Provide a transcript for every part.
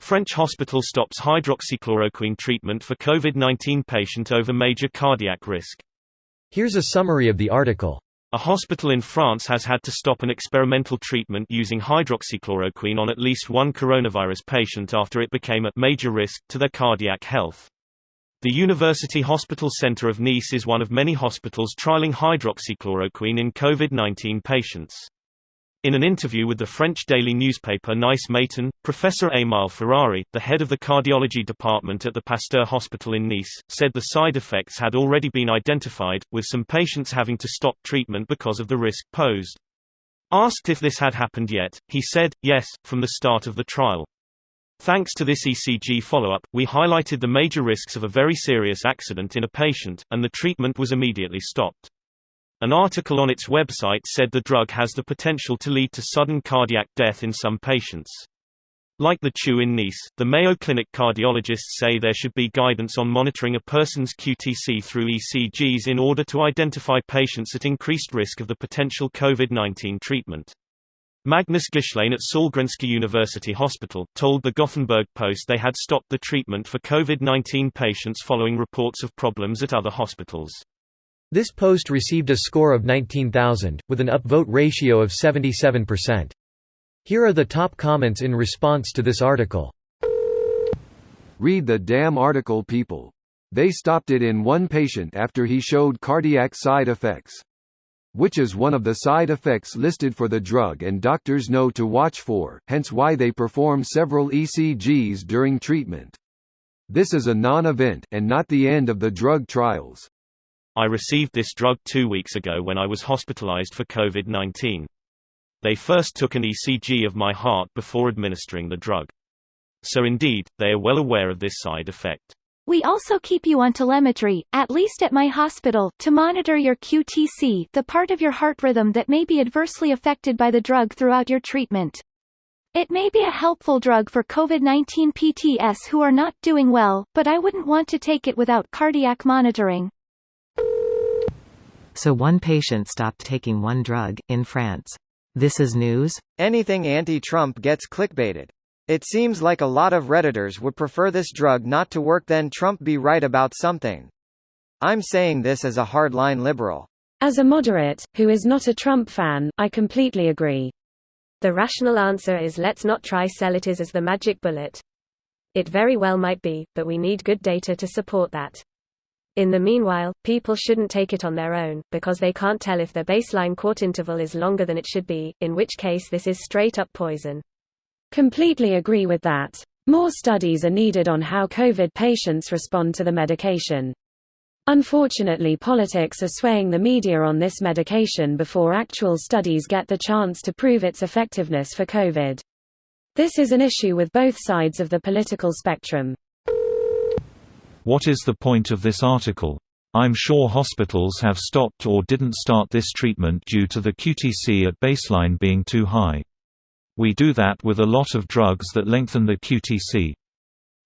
French hospital stops hydroxychloroquine treatment for COVID-19 patient over major cardiac risk. Here's a summary of the article. A hospital in France has had to stop an experimental treatment using hydroxychloroquine on at least one coronavirus patient after it became a major risk to their cardiac health. The University Hospital Center of Nice is one of many hospitals trialing hydroxychloroquine in COVID-19 patients. In an interview with the French daily newspaper Nice Matin, Professor Émile Ferrari, the head of the cardiology department at the Pasteur Hospital in Nice, said the side effects had already been identified, with some patients having to stop treatment because of the risk posed. Asked if this had happened yet, he said, "Yes, from the start of the trial. Thanks to this ECG follow-up, we highlighted the major risks of a very serious accident in a patient, and the treatment was immediately stopped." An article on its website said the drug has the potential to lead to sudden cardiac death in some patients. Like the CHU in Nice, the Mayo Clinic cardiologists say there should be guidance on monitoring a person's QTc through ECGs in order to identify patients at increased risk of the potential COVID-19 treatment. Magnus Gischlein at Sahlgrenska University Hospital told the Gothenburg Post they had stopped the treatment for COVID-19 patients following reports of problems at other hospitals. This post received a score of 19,000, with an upvote ratio of 77%. Here are the top comments in response to this article. Read the damn article, people. They stopped it in one patient after he showed cardiac side effects, which is one of the side effects listed for the drug and doctors know to watch for, hence why they perform several ECGs during treatment. This is a non-event, and not the end of the drug trials. I received this drug 2 weeks ago when I was hospitalized for COVID-19. They first took an ECG of my heart before administering the drug. So indeed, they are well aware of this side effect. We also keep you on telemetry, at least at my hospital, to monitor your QTc, the part of your heart rhythm that may be adversely affected by the drug throughout your treatment. It may be a helpful drug for COVID-19 PTS who are not doing well, but I wouldn't want to take it without cardiac monitoring. So one patient stopped taking one drug, in France. This is news? Anything anti-Trump gets clickbaited. It seems like a lot of Redditors would prefer this drug not to work than Trump be right about something. I'm saying this as a hardline liberal. As a moderate, who is not a Trump fan, I completely agree. The rational answer is let's not try sell it as the magic bullet. It very well might be, but we need good data to support that. In the meanwhile, people shouldn't take it on their own, because they can't tell if their baseline quart interval is longer than it should be, in which case this is straight-up poison. Completely agree with that. More studies are needed on how COVID patients respond to the medication. Unfortunately, politics are swaying the media on this medication before actual studies get the chance to prove its effectiveness for COVID. This is an issue with both sides of the political spectrum. What is the point of this article? I'm sure hospitals have stopped or didn't start this treatment due to the QTc at baseline being too high. We do that with a lot of drugs that lengthen the QTc.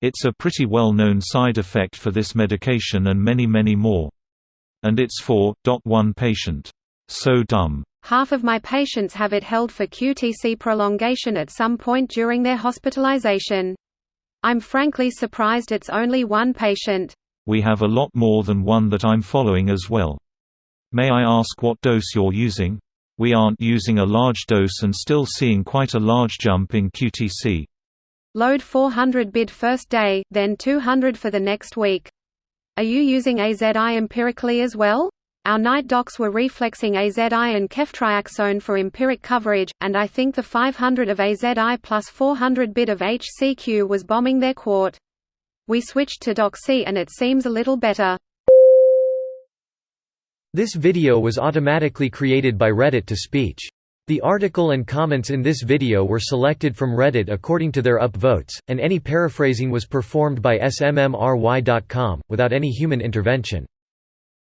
It's a pretty well-known side effect for this medication and many more. And it's for one patient. So dumb. Half of my patients have it held for QTc prolongation at some point during their hospitalization. I'm frankly surprised it's only one patient. We have a lot more than one that I'm following as well. May I ask what dose you're using? We aren't using a large dose and still seeing quite a large jump in QTc. Load 400 bid first day, then 200 for the next week. Are you using AZI empirically as well? Our night docs were reflexing AZI and ceftriaxone for empiric coverage, and I think the 500 of AZI plus 400 bid of HCQ was bombing their quart. We switched to Doxy and it seems a little better. This video was automatically created by Reddit to speech. The article and comments in this video were selected from Reddit according to their upvotes, and any paraphrasing was performed by smmry.com, without any human intervention.